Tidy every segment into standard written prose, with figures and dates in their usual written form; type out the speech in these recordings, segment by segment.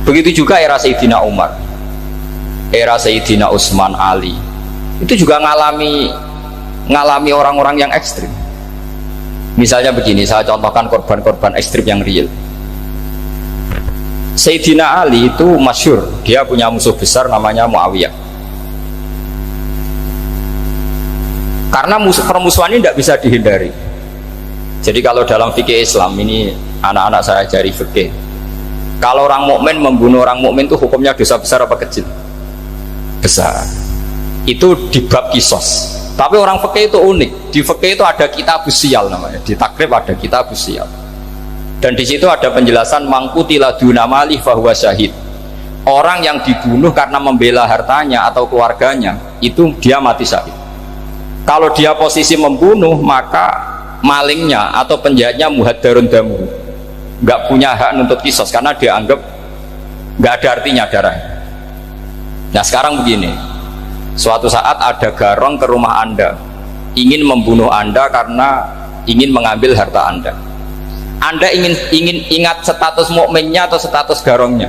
Begitu juga era Sayyidina Umar, era Sayyidina Utsman, Ali, itu juga ngalami orang-orang yang ekstrim. Misalnya begini, saya contohkan korban-korban ekstrim yang real. Sayyidina Ali itu masyhur, dia punya musuh besar namanya Muawiyah. Karena permusuhan ini tidak bisa dihindari. Jadi kalau dalam fikih Islam ini, anak-anak saya ajari fikih, kalau orang mukmin membunuh orang mukmin itu hukumnya dosa besar apa kecil? Besar. Itu di bab kisos. Tapi orang fikih itu unik. Di fikih itu ada kitabus siyal namanya. Di takrib ada kitabus siyal. Dan di situ ada penjelasan mangkutila duna mali fahuwa syahid. Orang yang dibunuh karena membela hartanya atau keluarganya, itu dia mati syahid. Kalau dia posisi membunuh, maka malingnya atau penjahatnya muhaddarun damu, nggak punya hak nuntut kisos karena dia anggap nggak ada artinya darahnya. Nah sekarang begini, suatu saat ada garong ke rumah Anda, ingin membunuh Anda karena ingin mengambil harta Anda. Anda ingin ingat status mukminnya atau status garongnya?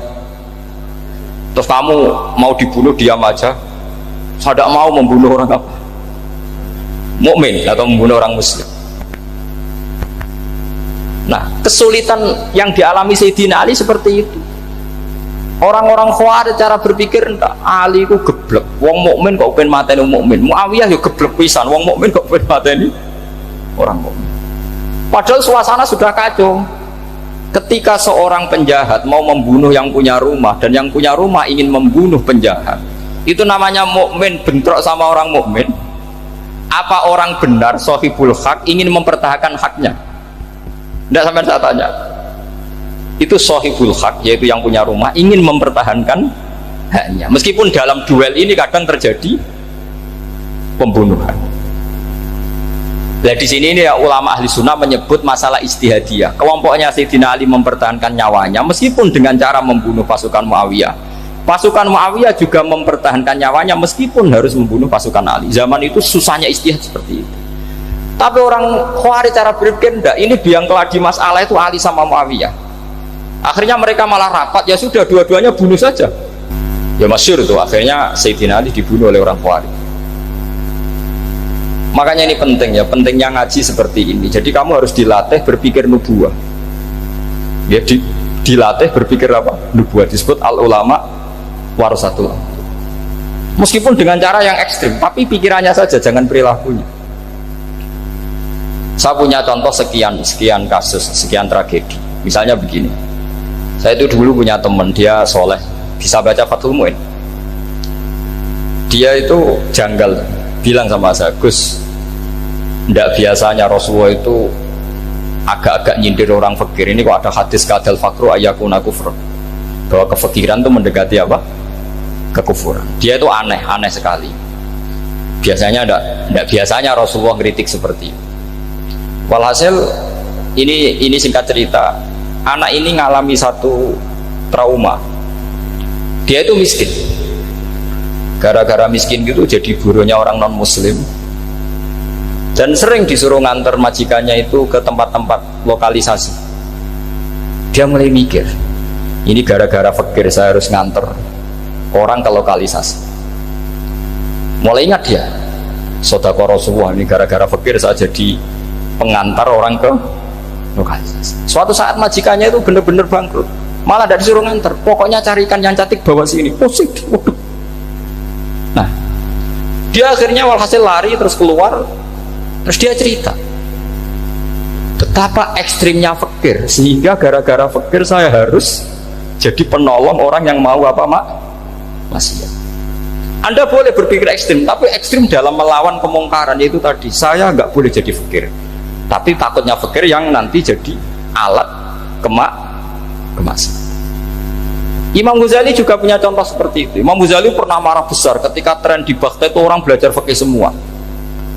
Terus kamu mau dibunuh diam aja? Saya tidak mau membunuh orang apa? Mukmin atau membunuh orang muslim. Nah, kesulitan yang dialami Sayyidina Ali seperti itu. Orang-orang Khawarij cara berpikir, Ali itu geblek, wong mukmin kok pengen mateni wong mukmin. Muawiyah ya geblek pisan, wong mukmin kok pengen mateni orang mukmin. Padahal suasana sudah kacau. Ketika seorang penjahat mau membunuh yang punya rumah dan yang punya rumah ingin membunuh penjahat, itu namanya mukmin bentrok sama orang mukmin. Apa orang benar sahibul hak ingin mempertahankan haknya? Tidak sampai saya tanya. Itu sahibul hak, yaitu yang punya rumah ingin mempertahankan haknya. Meskipun dalam duel ini kadang terjadi pembunuhan. Nah di sini ini ya, ulama ahli sunnah menyebut masalah ijtihadiyah. Kelompoknya Sayyidina Ali mempertahankan nyawanya meskipun dengan cara membunuh pasukan Muawiyah. Pasukan Muawiyah juga mempertahankan nyawanya meskipun harus membunuh pasukan Ali. Zaman itu susahnya ijtihad seperti itu. Tapi orang Khawarij cara berpikir enggak, ini biang keladi masalah itu Ali sama Muawiyah. Akhirnya mereka malah rapat, ya sudah dua-duanya bunuh saja. Ya masyhur itu, akhirnya Sayyidina Ali dibunuh oleh orang Khawarij. Makanya ini penting ya, pentingnya ngaji seperti ini. Jadi kamu harus dilatih berpikir nubuwah. Ya dilatih berpikir apa? Nubuwah, disebut al-ulama warasatul. Meskipun dengan cara yang ekstrim, tapi pikirannya saja, jangan perilakunya. Saya punya contoh sekian kasus, sekian tragedi. Misalnya begini, saya itu dulu punya teman, dia soleh, bisa baca Fathul Mu'in. Dia itu janggal, bilang sama saya, Gus, tidak biasanya Rasulullah itu agak-agak nyindir orang fakir. Ini kok ada hadis kadal fakru ayakuna kufur, bahwa kefakiran itu mendekati apa? Kekufuran. Dia itu aneh sekali. Biasanya tidak biasanya Rasulullah ngeritik seperti itu. Walhasil ini singkat cerita, anak ini ngalami satu trauma. Dia itu miskin. Gara-gara miskin gitu jadi buruhnya orang non muslim. Dan sering disuruh nganter majikannya itu ke tempat-tempat lokalisasi. Dia mulai mikir, ini gara-gara fakir saya harus nganter orang ke lokalisasi. Mulai ingat dia, sodaqah Rasulullah, ini gara-gara fakir saya jadi pengantar orang ke lokalisasi. Suatu saat majikannya itu benar-benar bangkrut, malah tidak disuruh nganter, pokoknya carikan yang cantik bawa sini. Pusing. Nah, dia akhirnya walhasil lari terus keluar, terus dia cerita betapa ekstrimnya fakir, sehingga gara-gara fakir saya harus jadi penolong orang yang mau apa maksiat. Anda boleh berpikir ekstrim, tapi ekstrim dalam melawan kemungkaran, yaitu tadi, saya nggak boleh jadi fakir, tapi takutnya fakir yang nanti jadi alat kemaksiatan. Imam Ghazali juga punya contoh seperti itu. Imam Ghazali pernah marah besar ketika tren di Baghdad itu orang belajar fikih semua.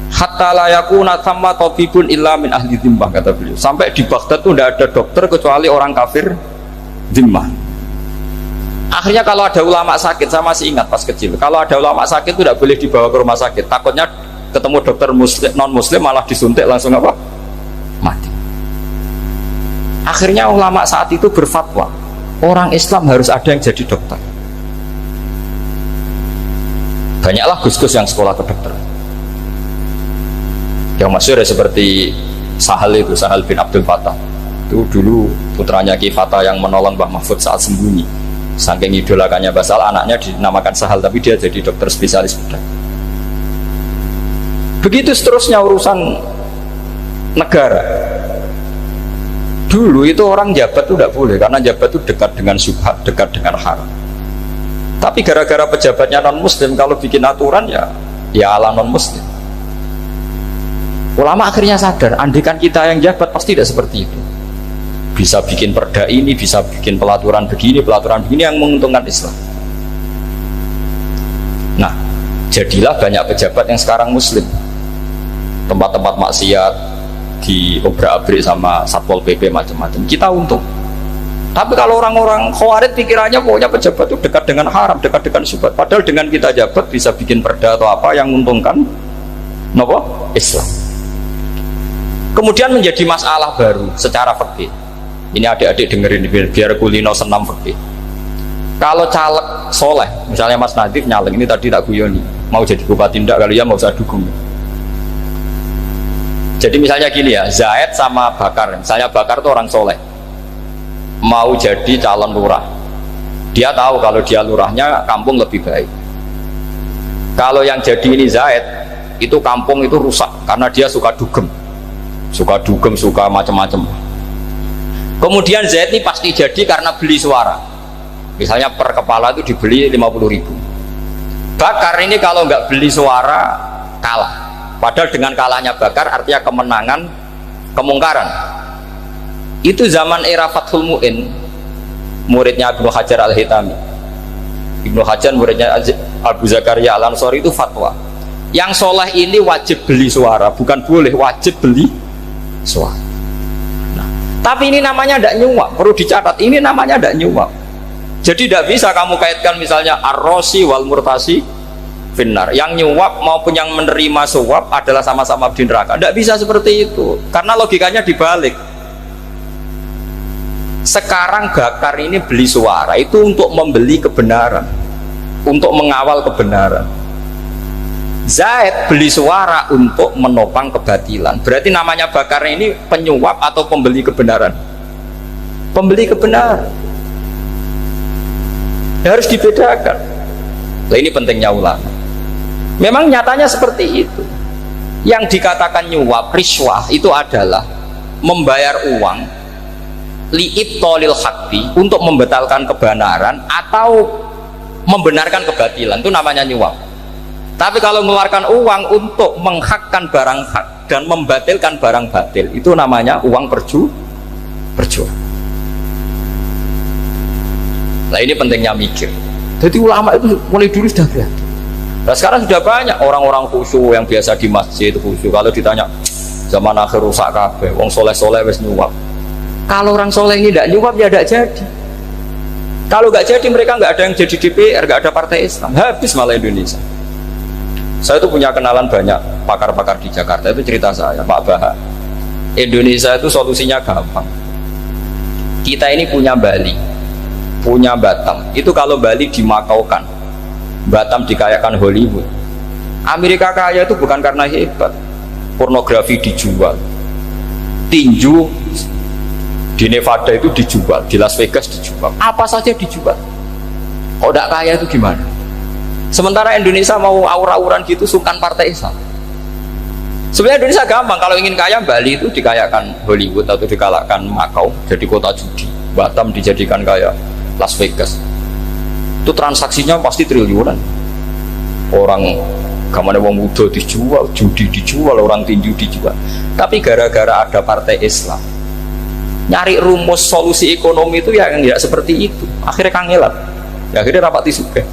Hatta la yakuna thamma tabibun illa min ahli dhimmah, kata beliau. Sampai di Baghdad itu tidak ada dokter kecuali orang kafir dhimmah. Akhirnya kalau ada ulama sakit, saya masih ingat pas kecil, kalau ada ulama sakit itu tidak boleh dibawa ke rumah sakit. Takutnya ketemu dokter muslim, non muslim malah disuntik langsung apa? Mati. Akhirnya ulama saat itu berfatwa, orang Islam harus ada yang jadi dokter. Banyaklah gus-gus yang sekolah kedokteran. Yang masyhur ya seperti Sahal itu, Sahal bin Abdul Fattah. Itu dulu putranya Ki Fatah yang menolong Mbah Mahfud saat sembunyi. Saking idolakannya Basal, anaknya dinamakan Sahal, tapi dia jadi dokter spesialis bedah. Begitu seterusnya urusan negara. Dulu itu orang jabat itu tidak boleh, karena jabat itu dekat dengan syubhat, dekat dengan haram. Tapi gara-gara pejabatnya non muslim, kalau bikin aturan ya ala non muslim. Ulama akhirnya sadar, andikan kita yang jabat pasti tidak seperti itu. Bisa bikin perda ini, bisa bikin pelaturan begini yang menguntungkan Islam. Nah, jadilah banyak pejabat yang sekarang muslim. Tempat-tempat maksiat diobrak-abrik sama Satpol PP macam-macam. Kita untung. Tapi kalau orang-orang khawarij pikirannya pokoknya pejabat itu dekat dengan haram, dekat dengan syubhat. Padahal dengan kita jabat bisa bikin perda atau apa yang menguntungkan Islam. Kemudian menjadi masalah baru secara fikih. Ini adik-adik dengerin biar kulino senam fikih. Kalau caleg soleh, misalnya Mas Nadif nyaleng, ini tadi tak guyoni, mau jadi bupati ndak, kalau ya mau usah dukung. Jadi misalnya gini ya, Zaid sama Bakar, misalnya Bakar itu orang soleh, mau jadi calon lurah. Dia tahu kalau dia lurahnya kampung lebih baik. Kalau yang jadi ini Zaid, itu kampung itu rusak karena dia suka dugem, suka macam-macam. Kemudian Zaid ini pasti jadi karena beli suara. Misalnya per kepala itu dibeli 50.000. Bakar ini kalau nggak beli suara kalah. Padahal dengan kalahnya Bakar artinya kemenangan, kemungkaran. Itu zaman era Fathul Mu'in, muridnya Ibnu Hajar Al-Hitami. Ibnu Hajar muridnya Abu Zakaria Al-Ansori itu fatwa. Yang soleh ini wajib beli suara, bukan boleh, wajib beli suara. Tapi ini namanya tidak nyuap, perlu dicatat, ini namanya tidak nyuap. Jadi tidak bisa kamu kaitkan misalnya ar-rosi wal murtasi finnar. Yang nyuap maupun yang menerima suap adalah sama-sama di neraka. Tidak bisa seperti itu, karena logikanya dibalik. Sekarang Bakar ini beli suara itu untuk membeli kebenaran, untuk mengawal kebenaran. Zaid beli suara untuk menopang kebatilan. Berarti namanya Bakar ini penyuap atau pembeli kebenaran? Pembeli kebenaran. Harus dibedakan. Nah, ini pentingnya ulama. Memang nyatanya seperti itu. Yang dikatakan nyuap, riswah itu adalah membayar uang li'ibtolil haqqi, untuk membatalkan kebenaran atau membenarkan kebatilan, itu namanya nyuap. Tapi kalau mengeluarkan uang untuk menghakkan barang hak dan membatalkan barang batil, itu namanya uang perjuangan. Nah, ini pentingnya mikir. Jadi ulama itu mulai dulu sudah berarti. Nah, sekarang sudah banyak orang-orang khusyuk yang biasa di masjid khusyuk. Kalau ditanya zaman akhir rusak kabeh, wong soleh-soleh wis nyuap. Kalau orang soleh ini tidak nyuap ya tidak jadi. Kalau nggak jadi mereka nggak ada yang jadi DPR, nggak ada partai Islam, habis malah Indonesia. Saya itu punya kenalan banyak pakar-pakar di Jakarta, itu cerita saya, Pak Baha. Indonesia itu solusinya gampang. Kita ini punya Bali, punya Batam. Itu kalau Bali dimakaukan, Batam dikayakan Hollywood. Amerika kaya itu bukan karena hebat, pornografi dijual, tinju di Nevada itu dijual, di Las Vegas dijual, apa saja dijual. Kalau tidak kaya itu gimana? Sementara Indonesia mau aur-auran gitu, sungkan partai Islam. Sebenarnya Indonesia gampang, kalau ingin kaya Bali itu dikayakan Hollywood atau dikalahkan Makau jadi kota judi, Batam dijadikan kaya Las Vegas. Itu transaksinya pasti triliunan. Orang kamane wong muda dijual, judi dijual, orang tinju dijual. Tapi gara-gara ada partai Islam, nyari rumus solusi ekonomi itu yang tidak seperti itu. Akhirnya kangelan, ya, akhirnya rapati suka.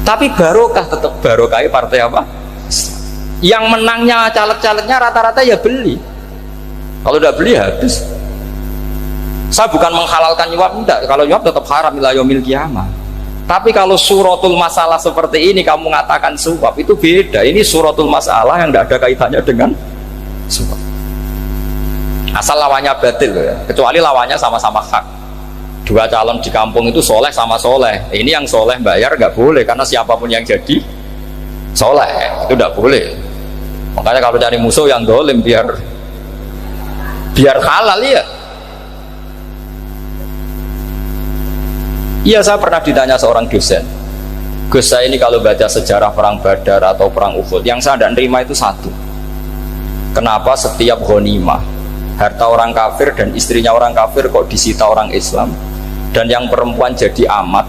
Tapi barokah, tetap barokah partai apa? Yang menangnya caleg-calegnya rata-rata ya beli. Kalau tidak beli habis. Saya bukan menghalalkan nyuap, enggak. Kalau nyuap tetap haram ila yaumil qiyamah. Tapi kalau suratul masalah seperti ini kamu mengatakan suap, itu beda. Ini suratul masalah yang tidak ada kaitannya dengan suap. Asal lawannya batil ya. Kecuali lawannya sama-sama hak. Dua calon di kampung itu soleh sama soleh. Ini yang soleh bayar nggak boleh, karena siapapun yang jadi soleh itu nggak boleh. Makanya kalau cari musuh yang dolim biar halal ya. Iya, saya pernah ditanya seorang dosen, Gus, saya ini kalau baca sejarah perang Badar atau perang Uhud, yang saya tidak nerima itu satu, kenapa setiap ghanimah harta orang kafir dan istrinya orang kafir kok disita orang Islam, dan yang perempuan jadi amat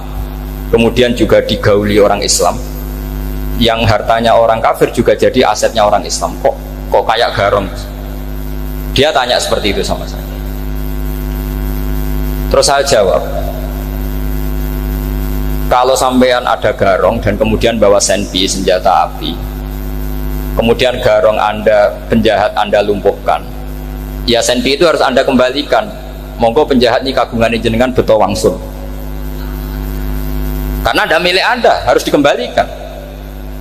kemudian juga digauli orang Islam, yang hartanya orang kafir juga jadi asetnya orang Islam, kok kayak garong. Dia tanya seperti itu sama saya. Terus saya jawab, kalau sampean ada garong dan kemudian bawa senpi, senjata api, kemudian garong Anda, penjahat Anda lumpuhkan, ya senpi itu harus Anda kembalikan. Monggo penjahat ini kagungan jenengan beto wangsul, karena ada milik Anda, harus dikembalikan.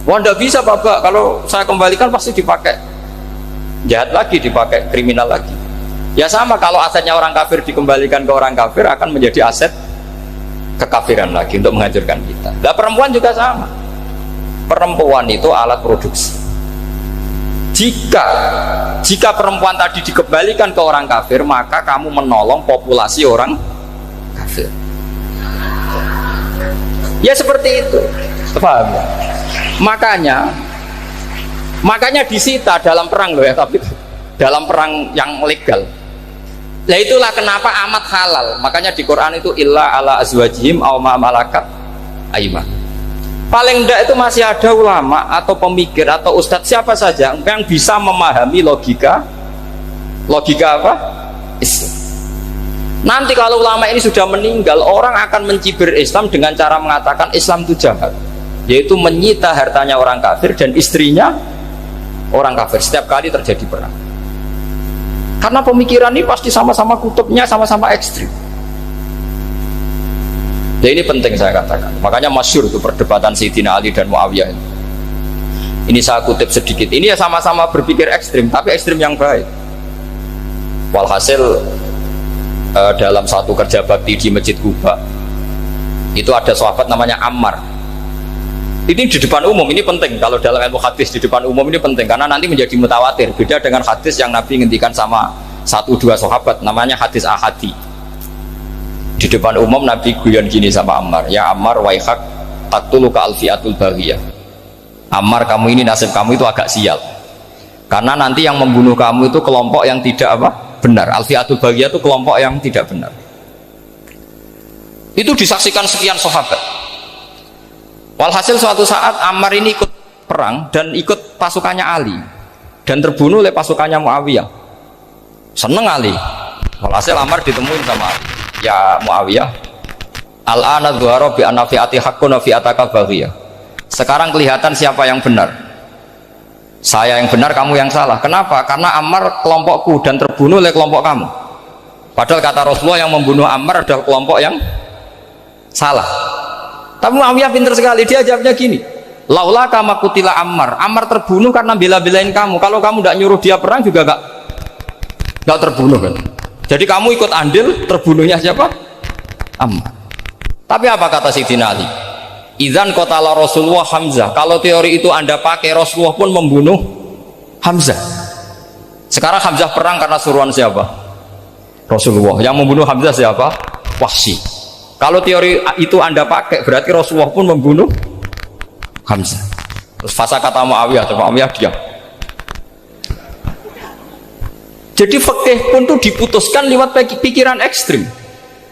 Wah, tidak bisa Bapak, kalau saya kembalikan pasti dipakai jahat lagi, dipakai kriminal lagi. Ya sama, kalau asetnya orang kafir dikembalikan ke orang kafir akan menjadi aset kekafiran lagi untuk menghancurkan kita. Nah, perempuan juga sama. Perempuan itu alat produksi. Jika perempuan tadi dikembalikan ke orang kafir, maka kamu menolong populasi orang kafir. Ya seperti itu. Paham ya? Makanya disita dalam perang loh ya, tapi dalam perang yang legal. Nah itulah kenapa amat halal. Makanya di Quran itu illa ala azwajihim aw ma malakat aiman. Paling enggak itu masih ada ulama atau pemikir atau ustadz siapa saja yang bisa memahami logika apa? Islam. Nanti kalau ulama ini sudah meninggal, orang akan mencibir Islam dengan cara mengatakan Islam itu jahat, yaitu menyita hartanya orang kafir dan istrinya orang kafir setiap kali terjadi perang. Karena pemikiran ini pasti sama-sama kutubnya sama-sama ekstrim. Ya ini penting saya katakan. Makanya masyhur itu perdebatan Sayyidina Ali dan Muawiyah. Ini saya kutip sedikit. Ini ya sama-sama berpikir ekstrim, tapi ekstrim yang baik. Walhasil dalam satu kerja bakti di Masjid Kuba, itu ada sahabat namanya Ammar. Ini di depan umum, ini penting. Kalau dalam ilmu hadis di depan umum ini penting, karena nanti menjadi mutawatir. Beda dengan hadis yang Nabi ngendikan sama 1-2 sahabat, namanya hadis ahadi. Di depan umum Nabi guyon gini sama Ammar, ya Ammar waihak taktuluka alfiatul baghiyah. Ammar, kamu ini nasib kamu itu agak sial, karena nanti yang membunuh kamu itu kelompok yang tidak benar. Alfiatul baghiyah itu kelompok yang tidak benar. Itu disaksikan sekian sahabat. Walhasil suatu saat Ammar ini ikut perang dan ikut pasukannya Ali dan terbunuh oleh pasukannya Muawiyah. Seneng Ali. Walhasil Ammar ditemuin sama Ali. Ya Muawiyah, al-ana dhuhara bi anna fi'ati haqqun wa fi'ataka baghiyah. Sekarang kelihatan siapa yang benar. Saya yang benar, kamu yang salah. Kenapa? Karena Ammar kelompokku dan terbunuh oleh kelompok kamu. Padahal kata Rasulullah yang membunuh Ammar adalah kelompok yang salah. Tapi Muawiyah pintar sekali, dia jawabnya gini, laula kama kutila Ammar. Ammar terbunuh karena bela-belain kamu. Kalau kamu tidak nyuruh dia perang juga gak terbunuh kan. Jadi kamu ikut andil terbunuhnya siapa? Ammar. Tapi apa kata Sayyidina Ali? Idzan qatala Rasulullah Hamzah. Kalau teori itu Anda pakai, Rasulullah pun membunuh Hamzah. Sekarang Hamzah perang karena suruhan siapa? Rasulullah. Yang membunuh Hamzah siapa? Wahsy. Kalau teori itu Anda pakai, berarti Rasulullah pun membunuh Hamzah. Terus fasa kata Muawiyah, Muawiyah diam. Jadi fikih pun tuh diputuskan lewat pikiran ekstrim,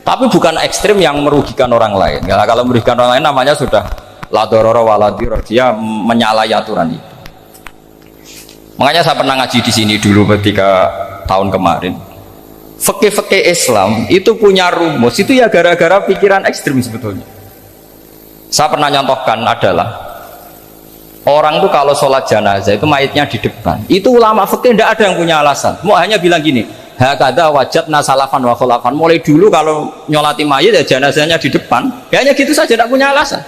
tapi bukan ekstrim yang merugikan orang lain. Ya, kalau merugikan orang lain namanya sudah la dororo wala dirar, dia menyalahi aturan itu. Makanya saya pernah ngaji di sini dulu ketika tahun kemarin. Fikih-fikih Islam itu punya rumus, itu ya gara-gara pikiran ekstrim sebetulnya. Saya pernah nyontohkan adalah orang tuh kalau sholat jenazah itu mayitnya di depan. Itu ulama fikih tidak ada yang punya alasan. Mau hanya bilang gini, hakada wajadna salafan wa khulafan. Mulai dulu kalau nyolati mayit ya jenazahnya di depan. Ya hanya gitu saja, tidak punya alasan.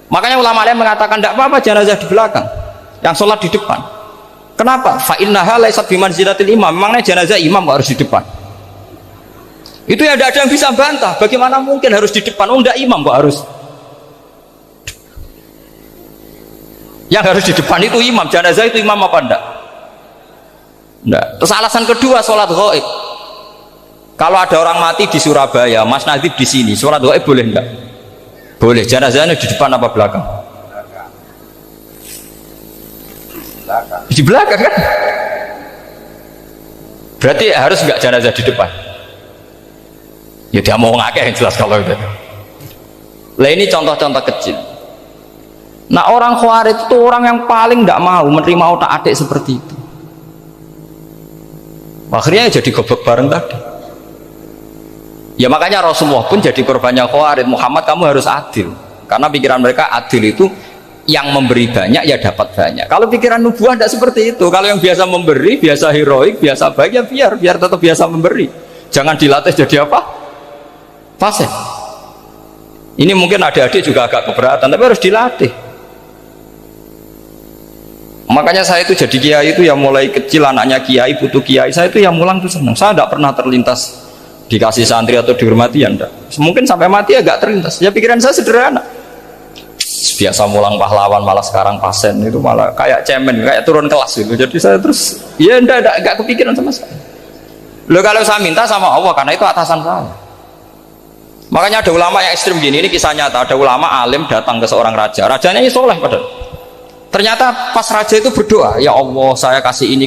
Makanya ulama lain mengatakan tidak apa-apa jenazah di belakang, yang sholat di depan. Kenapa? Fa innaha laysat bimanzilatil imam. Memangnya jenazah imam harus di depan. Itu ya tidak ada yang bisa bantah. Bagaimana mungkin harus di depan? Oh, enggak imam kok harus. Yang harus di depan itu imam. Jenazah itu imam apa enggak? Enggak. Terus alasan kedua, sholat ghaib. Kalau ada orang mati di Surabaya, Mas Nadib di sini, sholat ghaib boleh enggak? Boleh. Jenazahnya di depan apa belakang? Di belakang kan? Berarti harus enggak jenazah di depan? Ya dia mau ngakeh yang jelas kalau itu. Lah ini contoh-contoh kecil. Nah orang Khawarij itu orang yang paling tidak mau menerima otak-atik seperti itu. Akhirnya jadi goblok bareng tadi. Ya makanya Rasulullah pun jadi korbannya Khawarij. Muhammad kamu harus adil. Karena pikiran mereka adil itu yang memberi banyak ya dapat banyak. Kalau pikiran nubuah tidak seperti itu. Kalau yang biasa memberi, biasa heroik, biasa baik ya biar tetap biasa memberi. Jangan dilatih jadi apa? Fasih. Ini mungkin adik-adik juga agak keberatan, tapi harus dilatih. Makanya saya itu jadi kiai itu ya mulai kecil anaknya kiai butuh kiai, saya itu yang mulang tuh senang. Saya tidak pernah terlintas dikasih santri atau dihormati ya enggak. Mungkin sampai mati agak terlintas. Ya pikiran saya sederhana. Biasa mulang pahlawan malah sekarang pasen itu malah kayak cemen, kayak turun kelas gitu. Jadi saya terus ya enggak kepikiran sama sekali. Loh kalau saya minta sama Allah karena itu atasan saya. Makanya ada ulama yang ekstrim gini, ini kisah nyata. Ada ulama alim datang ke seorang raja, rajanya ini soleh padahal. Ternyata pas raja itu berdoa, ya Allah saya kasih ini.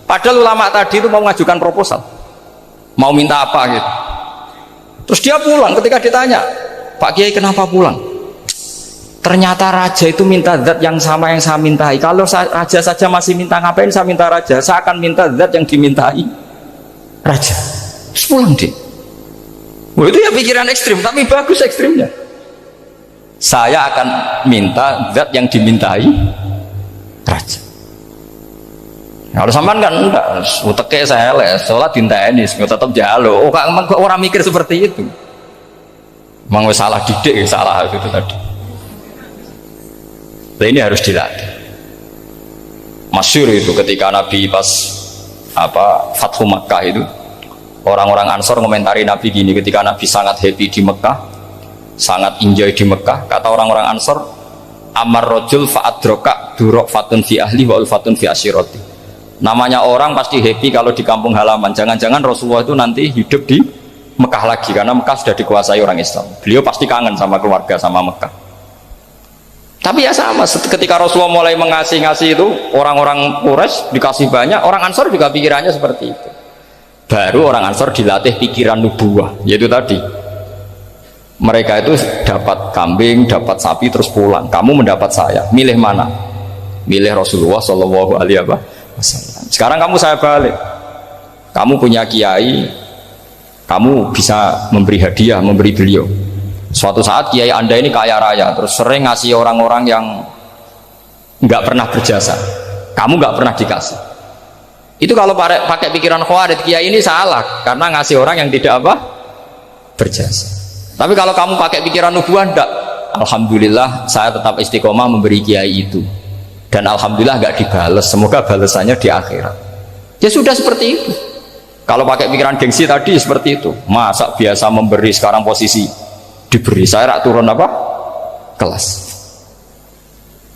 Padahal ulama tadi itu mau mengajukan proposal, mau minta apa gitu. Terus dia pulang, ketika ditanya, Pak Kiai kenapa pulang? Ternyata raja itu minta zat yang sama yang saya mintai. Kalau raja saja masih minta, ngapain saya minta raja? Saya akan minta zat yang dimintai raja. Terus pulang dia. Oh, itu ya pikiran ekstrim, tapi bagus ekstrimnya. Saya akan minta zat yang dimintai raja. Kalau sampean kan enggak, uteke saya les, sholat dinteni, tetap jalo. Oh, emang orang mikir seperti itu. Emang salah didik, salah itu tadi. Nah, ini harus dilatih. Masyhur itu ketika Nabi pas Fathu Makkah itu. Orang-orang Ansor komentari Nabi gini, ketika Nabi sangat happy di Mekah, sangat enjoy di Mekah, kata orang-orang Ansor, amar rojul fa'adroka durok fatun fi ahli wa ulfatun fi asyiroti. Namanya orang pasti happy kalau di kampung halaman. Jangan-jangan Rasulullah itu nanti hidup di Mekah lagi, karena Mekah sudah dikuasai orang Islam. Beliau pasti kangen sama keluarga, sama Mekah. Tapi ya sama, ketika Rasulullah mulai ngasih itu, orang-orang Quraisy dikasih banyak, orang Ansor juga pikirannya seperti itu. Baru orang Ansor dilatih pikiran nubuah, yaitu tadi mereka itu dapat kambing, dapat sapi terus pulang. Kamu mendapat saya, milih mana? Milih Rasulullah Shallallahu Alaihi Wasallam. Sekarang kamu saya balik, kamu punya kiai, kamu bisa memberi hadiah, memberi beliau. Suatu saat kiai anda ini kaya raya, terus sering ngasih orang-orang yang nggak pernah berjasa, kamu nggak pernah dikasih. Itu kalau pakai pikiran Khawarij, kiai ini salah karena ngasih orang yang tidak berjasa. Tapi kalau kamu pakai pikiran nubuah, enggak. Alhamdulillah saya tetap istiqomah memberi kiai itu, dan alhamdulillah enggak dibales. Semoga balasannya di akhirat. Ya sudah seperti itu. Kalau pakai pikiran gengsi tadi seperti itu. Masa biasa memberi sekarang posisi diberi, saya rak turun kelas.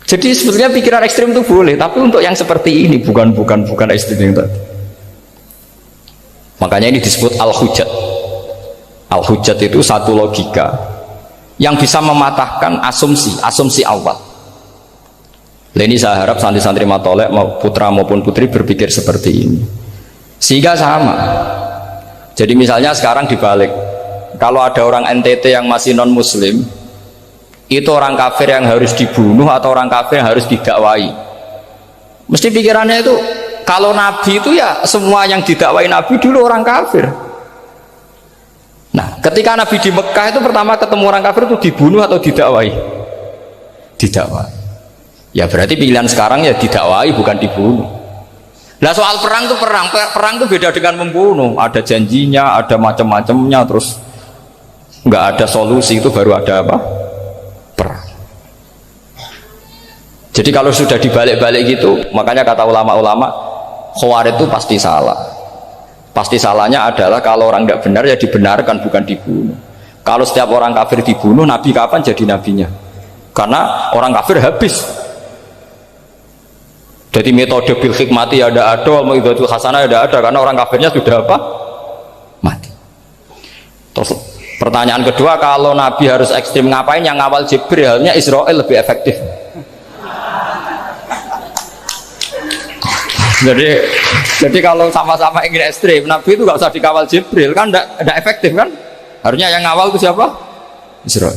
Jadi sebetulnya pikiran ekstrim itu boleh, tapi untuk yang seperti ini bukan ekstrim yang tadi. Makanya ini disebut al-hujjat. Al-hujjat itu satu logika yang bisa mematahkan asumsi awal. Ini saya harap santri-santri matolek mau putra maupun putri berpikir seperti ini, sehingga sama. Jadi misalnya sekarang dibalik, kalau ada orang NTT yang masih non muslim, itu orang kafir yang harus dibunuh atau orang kafir yang harus didakwai? Mesti pikirannya itu, kalau Nabi itu ya semua yang didakwai Nabi dulu orang kafir. Nah ketika Nabi di Mekah itu pertama ketemu orang kafir itu dibunuh atau didakwai? Didakwai. Ya berarti pilihan sekarang ya didakwai bukan dibunuh. Nah soal perang itu perang itu beda dengan membunuh, ada janjinya, ada macam-macamnya, terus nggak ada solusi, itu baru ada perang. Jadi kalau sudah dibalik-balik gitu, makanya kata ulama-ulama Khawarij itu pasti salah. Pasti salahnya adalah kalau orang tidak benar ya dibenarkan, bukan dibunuh. Kalau setiap orang kafir dibunuh, Nabi kapan jadi nabinya? Karena orang kafir habis. Jadi metode bil hikmati ya ada, mau'izatul hasanah ya ada, karena orang kafirnya sudah apa? Mati. Terus pertanyaan kedua, kalau Nabi harus ekstrim ngapain? Yang ngawal Jibril, halnya Israel lebih efektif. Jadi kalau sama-sama ingin ekstrim, Nabi itu nggak usah dikawal Jibril, kan tidak efektif kan? Harusnya yang ngawal itu siapa? Israel.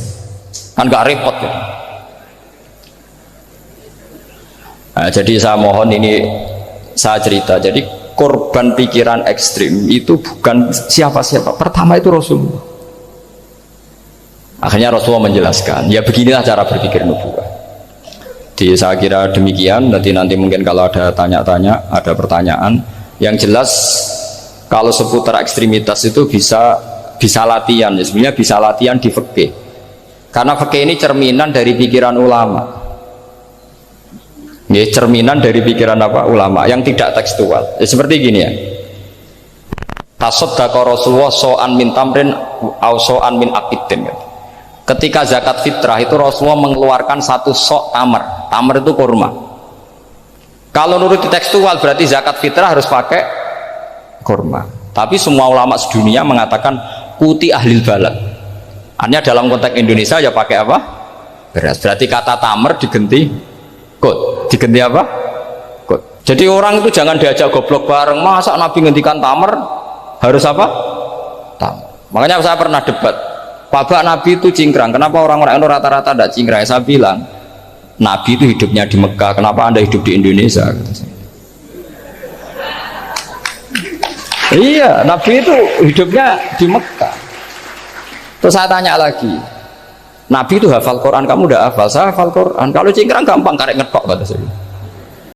Kan nggak repot ya. Nah, jadi saya mohon ini saya cerita. Jadi korban pikiran ekstrim itu bukan siapa-siapa. Pertama itu Rasulullah. Akhirnya Rasulullah menjelaskan, ya beginilah cara berpikir nubuwah. Jadi saya kira demikian. Nanti mungkin kalau ada tanya-tanya, ada pertanyaan. Yang jelas kalau seputar ekstremitas itu bisa latihan. Ya, sebenarnya bisa latihan di fikih. Karena fikih ini cerminan dari pikiran ulama. Ya, cerminan dari pikiran apa? Ulama yang tidak tekstual. Ya, seperti gini ya. Tasaddaqa Rasulullah so'an min tamrin au so'an min aqidin. Ketika zakat fitrah itu Rasulullah mengeluarkan satu sok tamar. Tamar itu kurma. Kalau menurut tekstual berarti zakat fitrah harus pakai kurma. Tapi semua ulama sedunia mengatakan kuti ahlil balad. Artinya dalam konteks Indonesia ya pakai apa? Beras. Berarti kata tamar diganti kut. Diganti apa? Kut. Jadi orang itu jangan diajak goblok bareng. Masa Nabi ngendikan tamar harus apa? Tamar. Makanya saya pernah debat. Pak Nabi itu cingkrang. Kenapa orang-orang itu rata-rata tidak cingkrang? Saya bilang Nabi itu hidupnya di Mekah. Kenapa Anda hidup di Indonesia? Iya, Nabi itu hidupnya di Mekah. Terus saya tanya lagi, Nabi itu hafal Quran, kamu udah hafal? Saya hafal Quran. Kalau cingkrang gampang, karek ngetok kata saya.